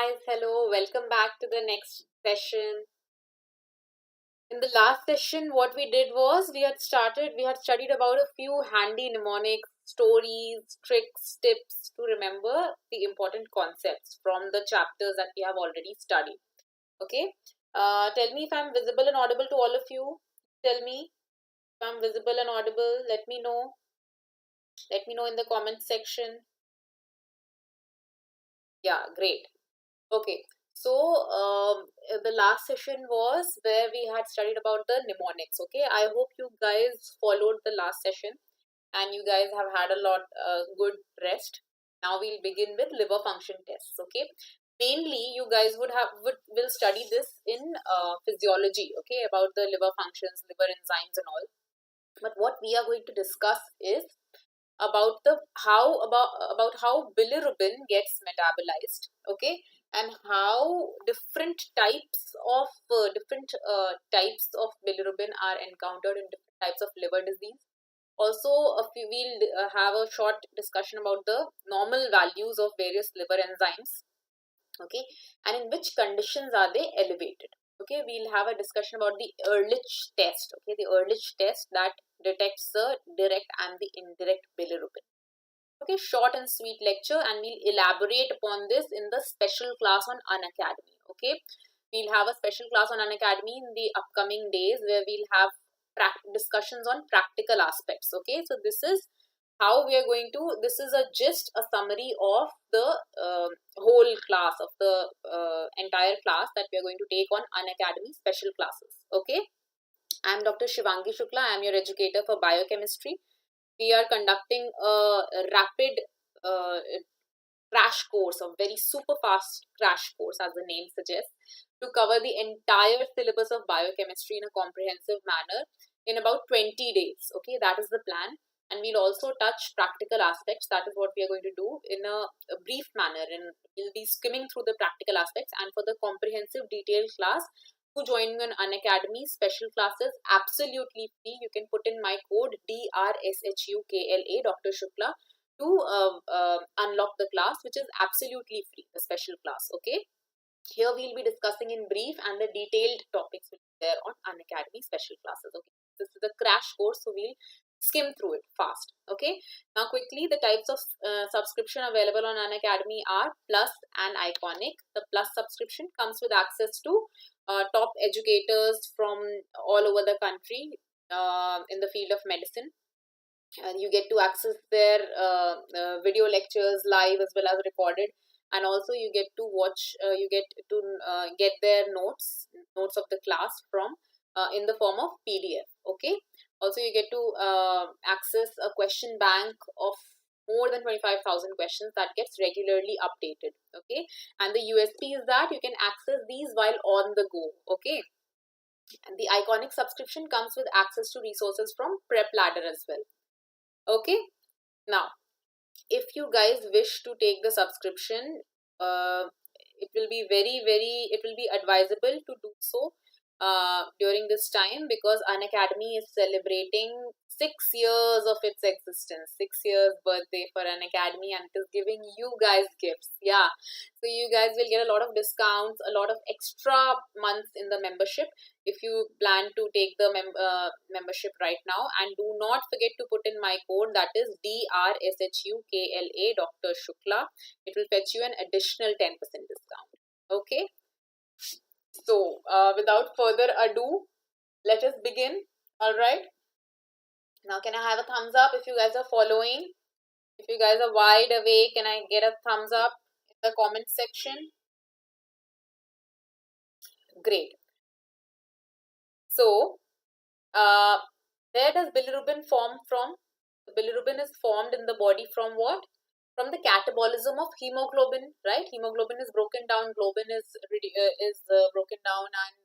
guys, hello, welcome back to the next session. In the last session, what we did was we had studied about a few handy mnemonics, stories, tricks, tips to remember the important concepts from the chapters that we have already studied. Okay, tell me if I'm visible and audible to all of you. Tell me if I'm visible and audible. Let me know. Let me know in the comment section. Yeah, great. Okay, so the last session was where we had studied about the mnemonics. Okay, I hope you guys followed the last session and you guys have had a lot good rest. Now we'll begin with liver function tests. Okay, mainly you guys will study this in physiology. Okay, about the liver functions, liver enzymes, and all. But what we are going to discuss is about how bilirubin gets metabolized, okay, and how different types of bilirubin are encountered in different types of liver disease. Also, we'll have a short discussion about the normal values of various liver enzymes, okay, and in which conditions are they elevated. Okay, we'll have a discussion about the Ehrlich test. Okay, the Ehrlich test that detects the direct and the indirect bilirubin. Okay, short and sweet lecture, and we'll elaborate upon this in the special class on Unacademy. Okay, we'll have a special class on Unacademy in the upcoming days where we'll have discussions on practical aspects. Okay, so this is how we are going to, this is a summary of the whole class, of the entire class that we are going to take on Unacademy special classes. Okay, I am Dr. Shivangi Shukla. I am your educator for biochemistry. We are conducting a rapid crash course, a very super fast crash course, as the name suggests, to cover the entire syllabus of biochemistry in a comprehensive manner in about 20 days. Okay, that is the plan. And we'll also touch practical aspects. That is what we are going to do in a brief manner, and we'll be skimming through the practical aspects. And for the comprehensive detailed class, to join me on Unacademy special classes absolutely free. You can put in my code DRSHUKLA, Dr. Shukla, to unlock the class, which is absolutely free, the special class. Okay, here we'll be discussing in brief, and the detailed topics will be there on Unacademy special classes. Okay, this is the crash course, so we'll skim through it fast. Okay, now quickly, the types of subscription available on Unacademy are Plus and Iconic. The Plus subscription comes with access to top educators from all over the country in the field of medicine, and you get to access their video lectures live as well as recorded, and also you get to watch get their notes of the class from in the form of PDF. Okay, also you get to access a question bank of more than 25,000 questions that gets regularly updated. Okay, and the USP is that you can access these while on the go. Okay, and the Iconic subscription comes with access to resources from Prep Ladder as well. Okay, now if you guys wish to take the subscription, it will be it will be advisable to do so during this time, because Unacademy is celebrating 6 years of its existence, 6 years birthday for Unacademy, and it is giving you guys gifts. Yeah, so you guys will get a lot of discounts, a lot of extra months in the membership if you plan to take the membership right now. And do not forget to put in my code, that is DRSHUKLA, Dr. Shukla. It will fetch you an additional 10% discount. Okay, so without further ado, let us begin. All right, now can I have a thumbs up if you guys are following? If you guys are wide awake, can I get a thumbs up in the comment section? Great. So where does bilirubin form from? The bilirubin is formed in the body from what? From the catabolism of hemoglobin, right? Hemoglobin is broken down, globin is broken down and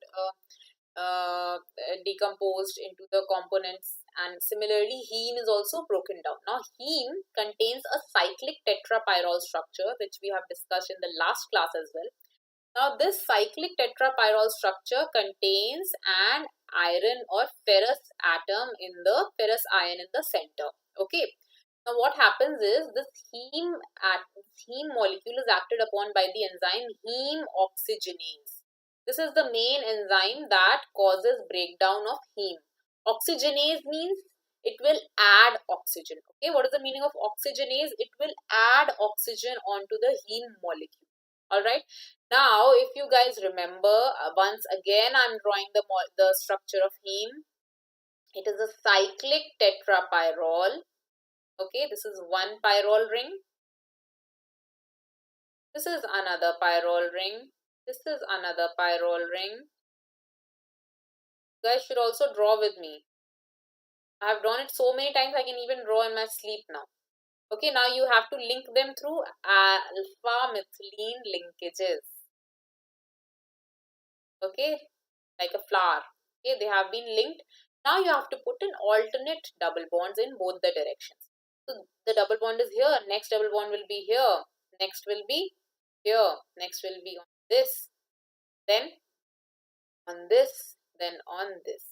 decomposed into the components, and similarly heme is also broken down. Now heme contains a cyclic tetrapyrrole structure, which we have discussed in the last class as well. Now this cyclic tetrapyrrole structure contains an iron or ferrous atom in the ferrous ion in the center. Okay, Now what happens is this heme molecule is acted upon by the enzyme heme oxygenase. This is the main enzyme that causes breakdown of heme. Oxygenase means it will add oxygen. Okay, what is the meaning of oxygenase? It will add oxygen onto the heme molecule. Alright, now if you guys remember, once again I'm drawing the structure of heme. It is a cyclic tetrapyrrole. Okay, this is one pyrrole ring. This is another pyrrole ring. This is another pyrrole ring. You guys should also draw with me. I have drawn it so many times I can even draw in my sleep now. Okay, now you have to link them through alpha methylene linkages. Okay, like a flower. Okay, they have been linked. Now you have to put in alternate double bonds in both the directions. So the double bond is here, next double bond will be here, next will be here, next will be on this, then on this, then on this.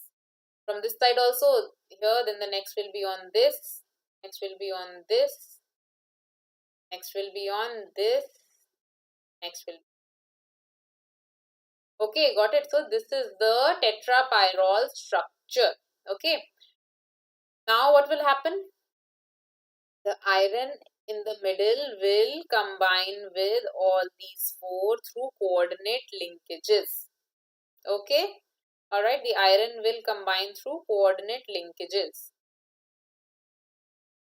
From this side also here, then the next will be on this, next will be on this, next will be on this, next will be. Okay, got it. So this is the tetrapyrrole structure. Okay. Now what will happen? The iron in the middle will combine with all these four through coordinate linkages. Okay. Alright, the iron will combine through coordinate linkages.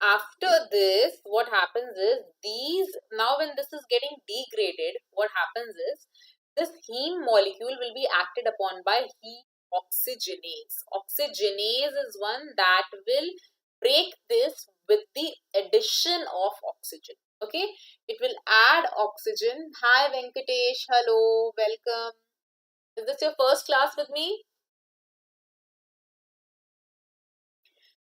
After this, what happens is now when this is getting degraded, what happens is this heme molecule will be acted upon by heme oxygenase. Oxygenase is one that will break this with the addition of oxygen. Okay, it will add oxygen. Hi Venkatesh, hello, welcome. Is this your first class with me?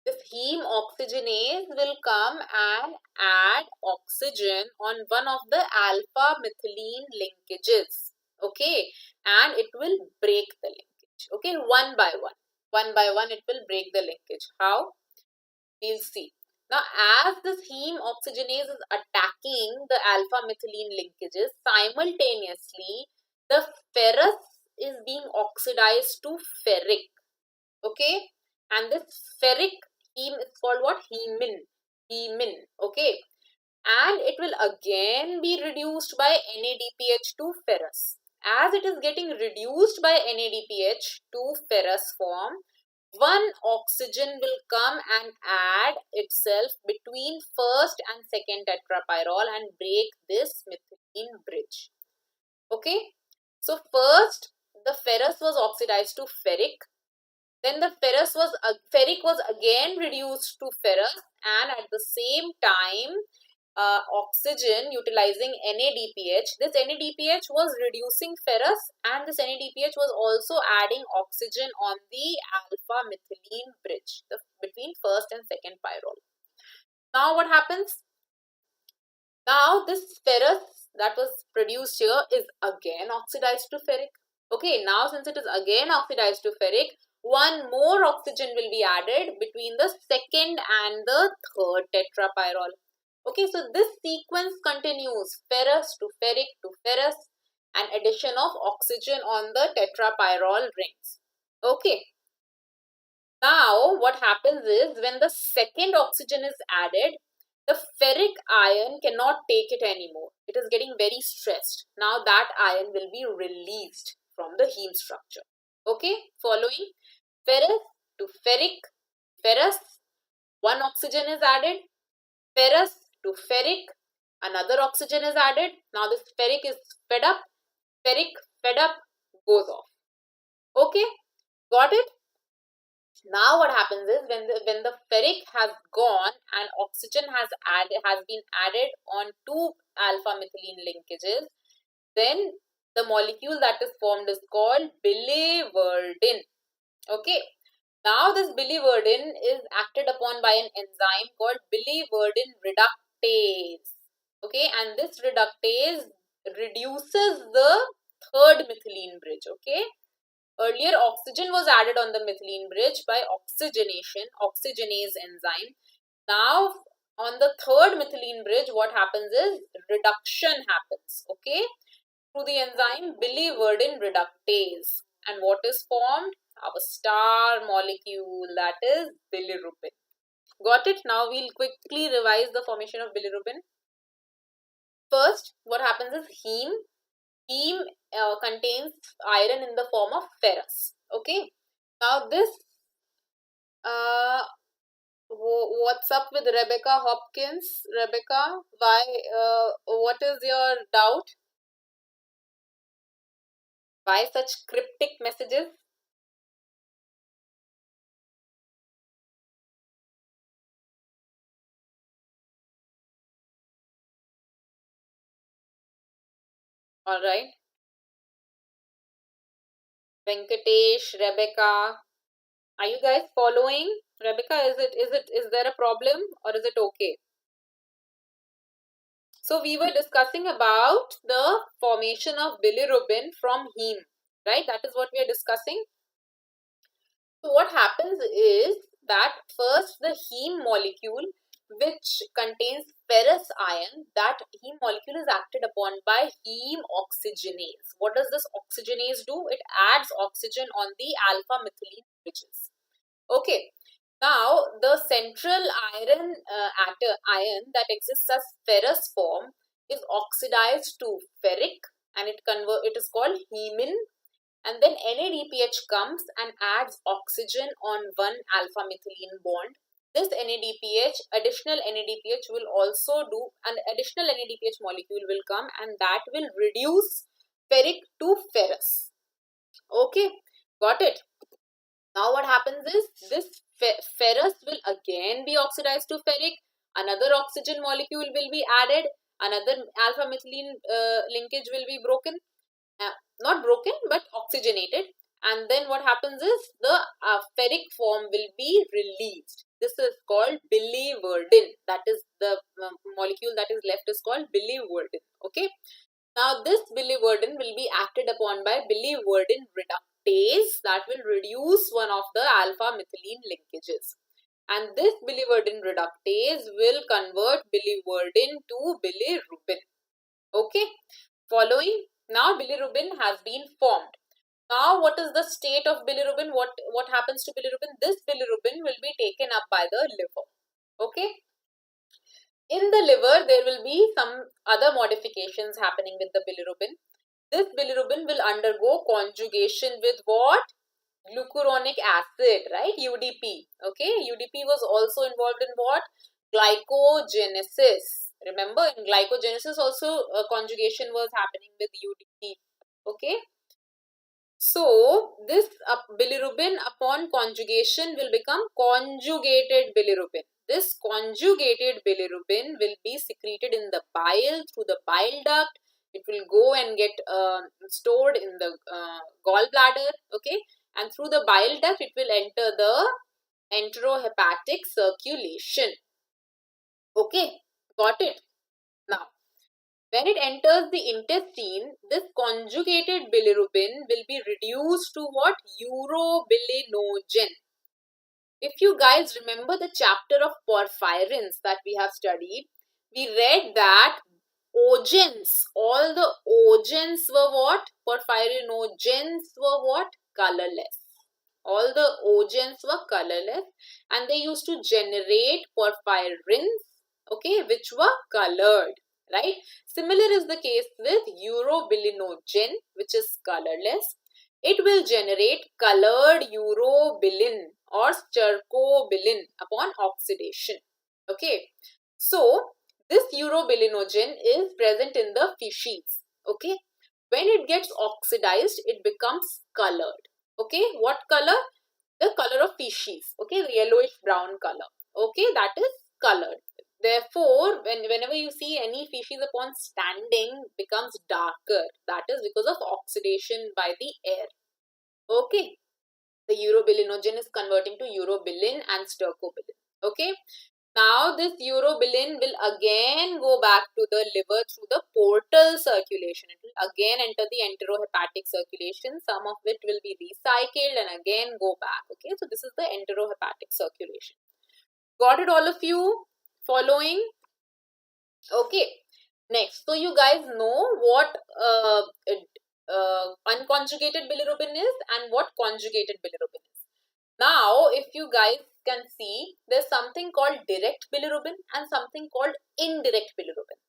This heme oxygenase will come and add oxygen on one of the alpha methylene linkages. Okay, and it will break the linkage. Okay, one by one. One by one it will break the linkage. How? We'll see. Now, as this heme oxygenase is attacking the alpha methylene linkages, simultaneously the ferrous is being oxidized to ferric. Okay, and this ferric heme is called what? Hemin. Okay, and it will again be reduced by NADPH to ferrous. As it is getting reduced by NADPH to ferrous form, one oxygen will come and add itself between first and second tetrapyrrole and break this methylene bridge. Okay, so first the ferrous was oxidized to ferric. Then the ferric was again reduced to ferrous, and at the same time oxygen utilizing NADPH. This NADPH was reducing ferrous, and this NADPH was also adding oxygen on the alpha methylene bridge between first and second pyrrole. Now what happens? Now this ferrous that was produced here is again oxidized to ferric. Okay, now since it is again oxidized to ferric, one more oxygen will be added between the second and the third tetrapyrrole. Okay, so this sequence continues, ferrous to ferric to ferrous, and addition of oxygen on the tetrapyrrole rings. Okay. Now, what happens is when the second oxygen is added, the ferric ion cannot take it anymore. It is getting very stressed. Now, that ion will be released from the heme structure. Okay, following ferrous to ferric, ferrous, one oxygen is added, ferrous to ferric, another oxygen is added. Now this ferric is fed up, ferric fed up, goes off. Okay, got it? Now what happens is when the ferric has gone and oxygen has been added on two alpha methylene linkages, then the molecule that is formed is called biliverdin. Okay. Now this biliverdin is acted upon by an enzyme called biliverdin reductase. Okay, and this reductase reduces the third methylene bridge. Okay, earlier oxygen was added on the methylene bridge by oxygenase enzyme. Now On the third methylene bridge, what happens is reduction happens, okay, through the enzyme biliverdin reductase. And what is formed? Our star molecule, that is bilirubin. Got it? Now we'll quickly revise the formation of bilirubin. First, what happens is heme. Heme contains iron in the form of ferrous. Okay. Now this, what's up with Rebecca Hopkins? Rebecca, why? What is your doubt? Why such cryptic messages? All right. Venkatesh, Rebecca, are you guys following? Rebecca, is there a problem or is it okay? So we were discussing about the formation of bilirubin from heme, right? That is what we are discussing. So what happens is that first the heme molecule, which contains ferrous iron, that heme molecule is acted upon by heme oxygenase. What does this oxygenase do? It adds oxygen on the alpha methylene bridges. Okay. Now, the central iron iron that exists as ferrous form is oxidized to ferric, and it is called hemin. And then NADPH comes and adds oxygen on one alpha methylene bond. This NADPH, additional NADPH will also do, an additional NADPH molecule will come and that will reduce ferric to ferrous. Okay, got it. Now what happens is this ferrous will again be oxidized to ferric. Another oxygen molecule will be added. Another alpha methylene linkage will be broken. Not broken but oxygenated. And then what happens is the ferric form will be released. This is called biliverdin. That is the molecule that is left is called biliverdin. Okay. Now this biliverdin will be acted upon by biliverdin reductase that will reduce one of the alpha methylene linkages. And this biliverdin reductase will convert biliverdin to bilirubin. Okay, following. Now bilirubin has been formed. Now what is the state of bilirubin? What happens to bilirubin? This bilirubin will be taken up by the liver. Okay. In the liver, there will be some other modifications happening with the bilirubin. This bilirubin will undergo conjugation with what? Glucuronic acid, right? UDP. Okay, UDP was also involved in what? Glycogenesis. Remember, in glycogenesis also conjugation was happening with UDP. Okay. So, this bilirubin upon conjugation will become conjugated bilirubin. This conjugated bilirubin will be secreted in the bile through the bile duct. It will go and get stored in the gallbladder, okay? And through the bile duct, it will enter the enterohepatic circulation. Okay, got it? Now, when it enters the intestine, this conjugated bilirubin will be reduced to what? Urobilinogen. If you guys remember the chapter of porphyrins that we have studied, we read that ogens, all the ogens were what? Porphyrinogens were what? Colorless. All the ogens were colorless and they used to generate porphyrins, okay, which were colored. Right? Similar is the case with urobilinogen, which is colorless. It will generate colored urobilin or stercobilin upon oxidation. Okay. So, this urobilinogen is present in the feces. Okay. When it gets oxidized, it becomes colored. Okay. What color? The color of feces. Okay. The yellowish brown color. Okay. That is colored. Therefore, whenever you see any feces upon standing becomes darker, that is because of oxidation by the air. Okay. The urobilinogen is converting to urobilin and stercobilin. Okay. Now, this urobilin will again go back to the liver through the portal circulation. It will again enter the enterohepatic circulation. Some of it will be recycled and again go back. Okay. So, this is the enterohepatic circulation. Got it, all of you? Following. Okay. Next, so you guys know what unconjugated bilirubin is and what conjugated bilirubin is. Now, if you guys can see, there's something called direct bilirubin and something called indirect bilirubin.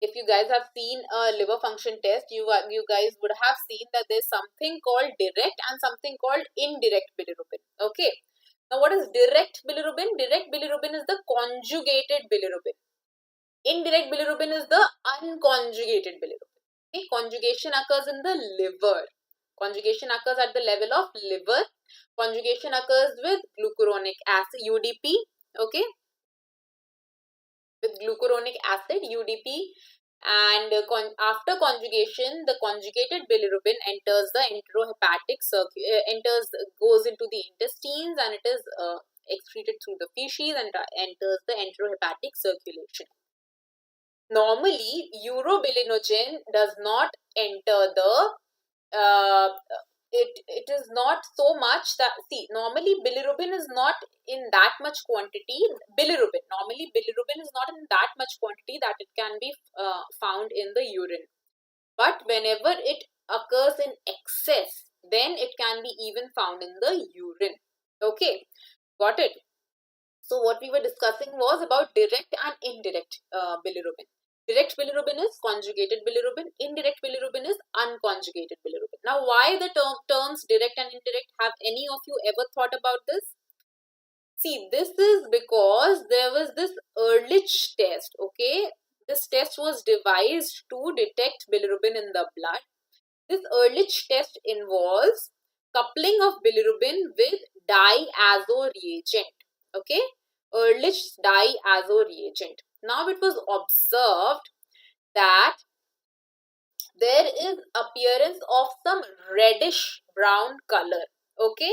If you guys have seen a liver function test, you guys would have seen that there's something called direct and something called indirect bilirubin. Okay. Now, what is direct bilirubin? Direct bilirubin is the conjugated bilirubin. Indirect bilirubin is the unconjugated bilirubin. Okay? Conjugation occurs in the liver. Conjugation occurs at the level of liver. Conjugation occurs with glucuronic acid, UDP. Okay, with glucuronic acid, UDP. And after conjugation, the conjugated bilirubin enters the enterohepatic goes into the intestines, and it is excreted through the feces and enters the enterohepatic circulation. Normally, urobilinogen does not enter the it is not so much that, see, normally bilirubin is not in that much quantity. Normally bilirubin is not in that much quantity that it can be found in the urine. But whenever it occurs in excess, then it can be even found in the urine. Okay, got it? So what we were discussing was about direct and indirect bilirubin. Direct bilirubin is conjugated bilirubin. Indirect bilirubin is unconjugated bilirubin. Now, why the terms direct and indirect? Have any of you ever thought about this? See, this is because there was this Ehrlich test. Okay, this test was devised to detect bilirubin in the blood. This Ehrlich test involves coupling of bilirubin with diazo reagent. Okay, Ehrlich's diazo reagent. Now it was observed that there is appearance of some reddish brown color. Okay,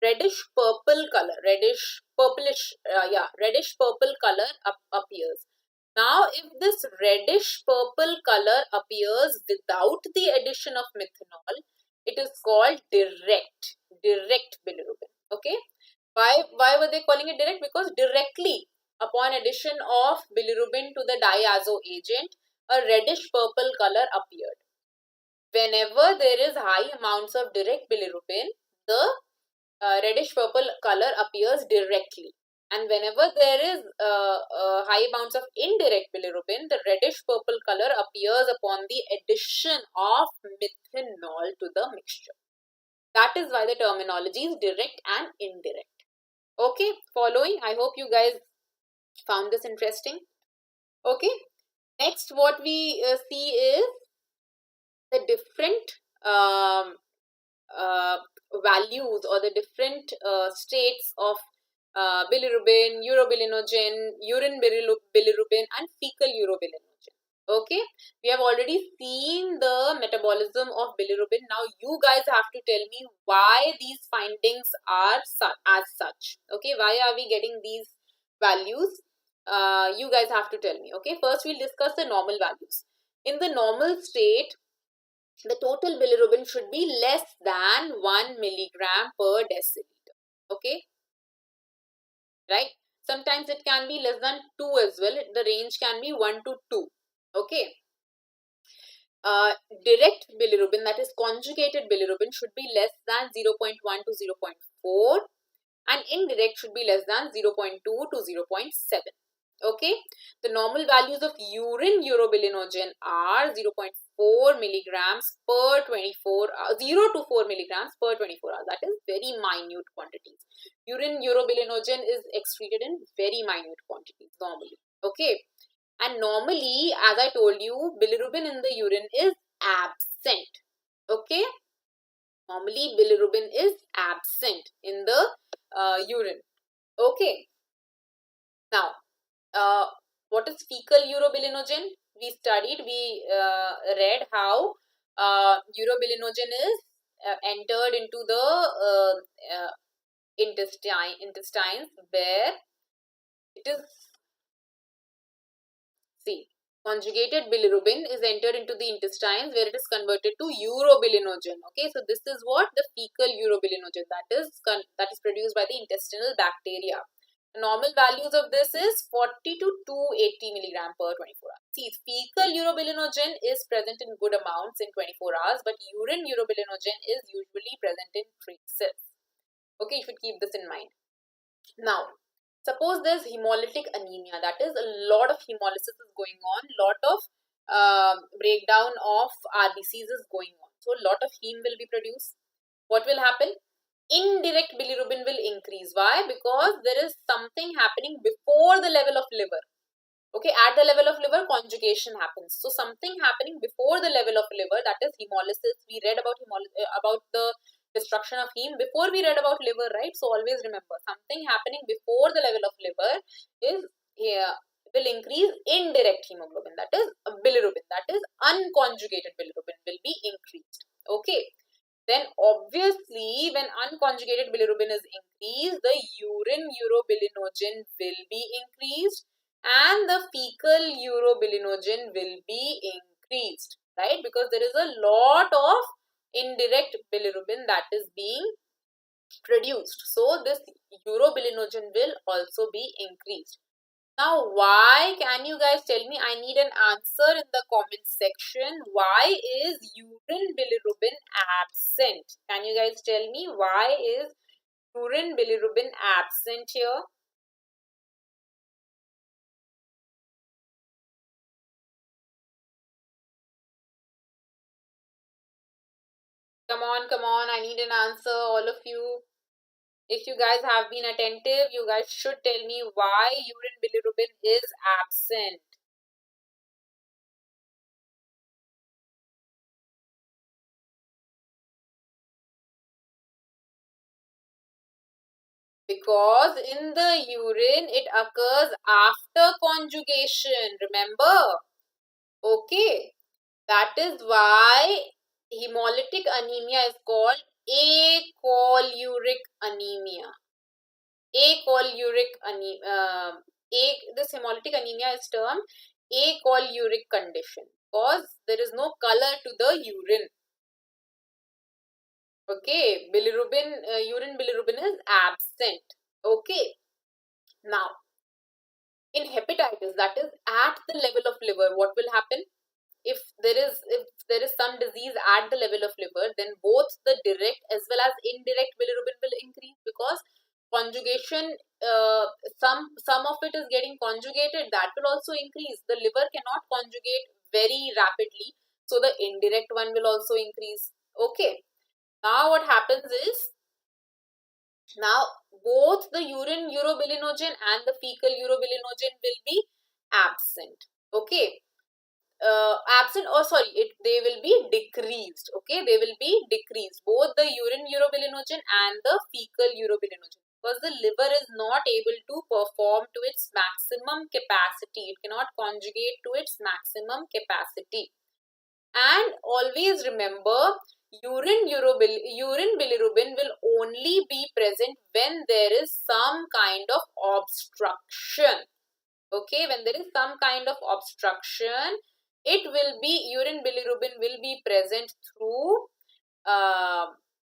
reddish purple color, reddish purplish, reddish purple color appears. Now, if this reddish purple color appears without the addition of methanol, it is called direct bilirubin. Okay, why were they calling it direct? Because directly upon addition of bilirubin to the diazo agent, a reddish purple color appeared. Whenever there is high amounts of direct bilirubin, the reddish purple color appears directly. And whenever there is high amounts of indirect bilirubin, the reddish purple color appears upon the addition of methanol to the mixture. That is why the terminology is direct and indirect. Okay, following. I hope you guys found this interesting. Okay, next what we see is the different values or the different states of bilirubin, urobilinogen, urine bilirubin and fecal urobilinogen. Okay, we have already seen the metabolism of bilirubin. Now you guys have to tell me why these findings are as such. Okay, why are we getting these values? You guys have to tell me. Okay, first we'll discuss the normal values. In the normal state, the total bilirubin should be less than 1 milligram per deciliter. Okay, right? Sometimes it can be less than 2 as well. The range can be 1 to 2. Okay. Direct bilirubin, that is conjugated bilirubin, should be less than 0.1 to 0.4 and indirect should be less than 0.2 to 0.7. Okay, the normal values of urine urobilinogen are 0.4 milligrams per 24 hours, 0 to 4 milligrams per 24 hours. That is very minute quantities. Urine urobilinogen is excreted in very minute quantities normally. Okay, and normally, as I told you, bilirubin in the urine is absent. Okay, normally bilirubin is absent in the urine. Okay, now what is fecal urobilinogen? We read how urobilinogen is entered into the intestines where it is, see, conjugated bilirubin is entered into the intestines where it is converted to urobilinogen. Okay, so this is what the fecal urobilinogen, that is produced by the intestinal bacteria. The normal values of this is 40 to 280 milligram per 24 hours. See, fecal urobilinogen is present in good amounts in 24 hours, but urine urobilinogen is usually present in traces. Okay, you should keep this in mind. Now, suppose there's hemolytic anemia, that is a lot of hemolysis is going on, lot of breakdown of RBCs is going on. So, a lot of heme will be produced. What will happen? Indirect bilirubin will increase. Why? Because there is something happening before the level of liver. Okay, at the level of liver, conjugation happens. So something happening before the level of liver, that is hemolysis. We read about the destruction of heme before we read about liver, right? So always remember, something happening before the level of liver is will increase indirect hemoglobin, that is bilirubin, that is unconjugated bilirubin will be increased. Okay. Then obviously when unconjugated bilirubin is increased, the urine urobilinogen will be increased and the fecal urobilinogen will be increased, right? Because there is a lot of indirect bilirubin that is being produced. So this urobilinogen will also be increased. Now, why can you guys tell me? I need an answer in the comment section. Why is urine bilirubin absent? Can you guys tell me why is urine bilirubin absent here? Come on, I need an answer, all of you. If you guys have been attentive, you guys should tell me why urine bilirubin is absent. Because in the urine, it occurs after conjugation, remember? Okay, that is why hemolytic anemia is called acholuric anemia. Acholuric anemia. This hemolytic anemia is termed acholuric condition because there is no color to the urine. Okay, bilirubin, urine bilirubin is absent. Okay, now in hepatitis, that is at the level of liver, what will happen? If there is some disease at the level of liver, then both the direct as well as indirect bilirubin will increase because conjugation, some of it is getting conjugated, that will also increase. The liver cannot conjugate very rapidly, so the indirect one will also increase. Okay, now what happens is, now both the urine urobilinogen and the fecal urobilinogen will be absent. Okay, absent, or sorry, they will be decreased. Okay, they will be decreased, both the urine urobilinogen and the fecal urobilinogen, because the liver is not able to perform to its maximum capacity. It cannot conjugate to its maximum capacity. And always remember, urine bilirubin will only be present when there is some kind of obstruction. Okay, when there is some kind of obstruction, it will be, urine bilirubin will be present through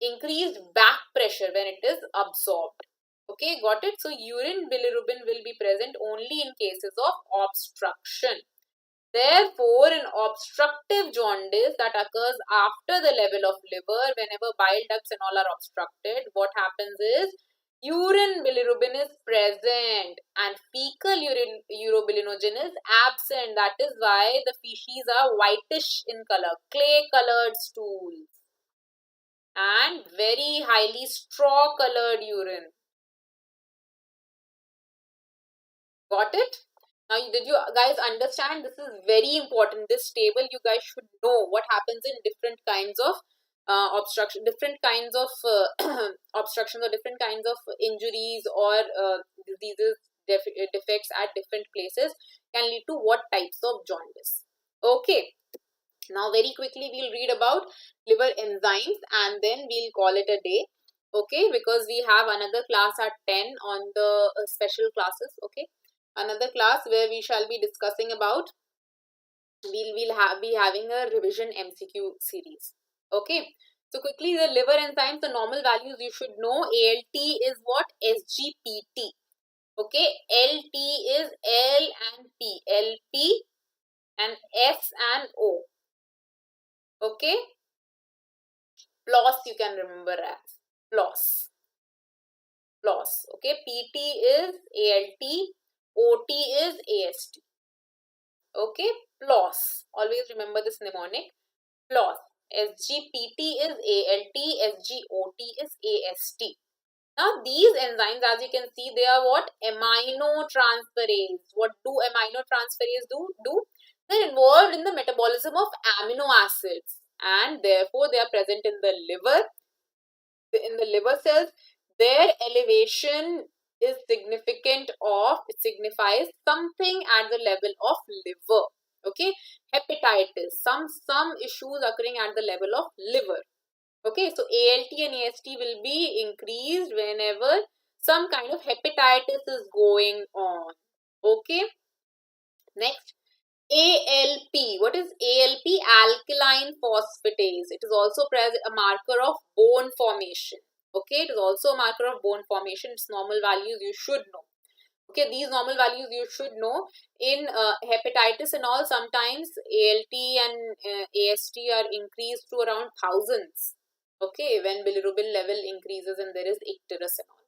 increased back pressure when it is absorbed. Okay, got it? So urine bilirubin will be present only in cases of obstruction. Therefore, in obstructive jaundice that occurs after the level of liver, whenever bile ducts and all are obstructed, what happens is urine bilirubin is present and fecal urobilinogen is absent. That is why the feces are whitish in color, clay colored stools, and very highly straw colored urine. Got it? Now, did you guys understand? This is very important. This table, you guys should know what happens in different kinds of obstruction, different kinds of obstructions, or different kinds of injuries or diseases, defects at different places can lead to what types of jaundice. Okay. Now, very quickly, we'll read about liver enzymes and then we'll call it a day. Okay, because we have another class at 10 on the special classes. Okay, another class where we shall be discussing about, we'll be having a revision MCQ series. Okay, so quickly, the liver enzymes, the normal values you should know. ALT is what? SGPT. Okay, LT is L and P, LP, and S and O. Okay, PLOS you can remember as PLOS. PLOS. Okay, PT is ALT, OT is AST. Okay, PLOS. Always remember this mnemonic. PLOS. SGPT is ALT, SGOT is AST. Now these enzymes, as you can see, they are what? Aminotransferase. What do aminotransferase do? They're involved in the metabolism of amino acids, and therefore they are present in the liver. In the liver cells, their elevation is significant of, it signifies something at the level of liver. Okay, hepatitis, some issues occurring at the level of liver. Okay, so ALT and AST will be increased whenever some kind of hepatitis is going on. Okay, next, ALP. What is ALP? Alkaline phosphatase. It is also a marker of bone formation. Okay, it is also a marker of bone formation. Its normal values you should know. Okay, these normal values you should know. In hepatitis and all, sometimes ALT and AST are increased to around thousands. Okay, when bilirubin level increases and there is icterus and all.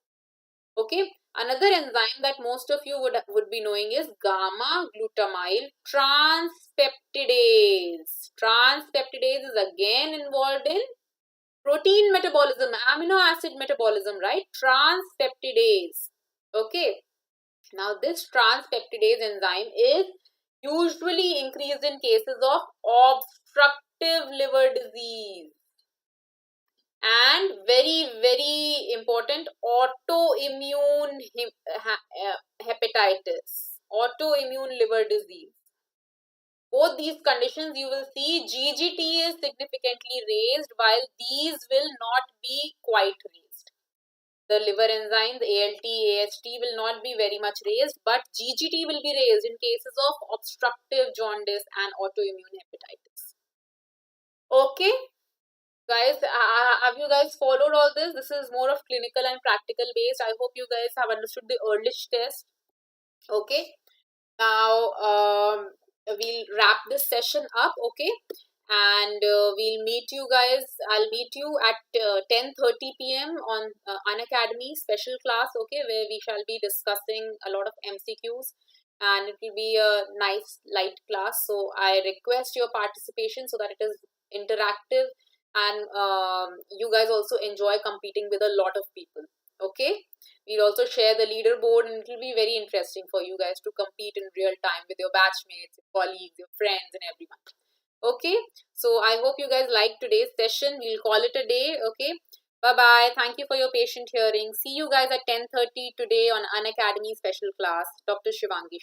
Okay, another enzyme that most of you would be knowing is gamma glutamyl transpeptidase. Transpeptidase is again involved in protein metabolism, amino acid metabolism, right? Transpeptidase. Okay, now this transpeptidase enzyme is usually increased in cases of obstructive liver disease and very important, autoimmune hepatitis, autoimmune liver disease. Both these conditions you will see GGT is significantly raised while these will not be quite raised. The liver enzymes ALT, AST will not be very much raised, but GGT will be raised in cases of obstructive jaundice and autoimmune hepatitis. Okay, guys, have you guys followed all this? This is more of clinical and practical based. I hope you guys have understood the Ehrlich test. Okay, now we'll wrap this session up. Okay, and we'll meet you guys. I'll meet you at 10:30 p.m. on Unacademy special class. Okay, where we shall be discussing a lot of MCQs, and it will be a nice light class. So I request your participation so that it is interactive and you guys also enjoy competing with a lot of people. Okay, we'll also share the leaderboard and it will be very interesting for you guys to compete in real time with your batchmates, your colleagues, your friends and everyone. Okay, so I hope you guys liked today's session. We'll call it a day. Okay, bye bye. Thank you for your patient hearing. See you guys at 10:30 today on Unacademy special class. Dr. Shivangi.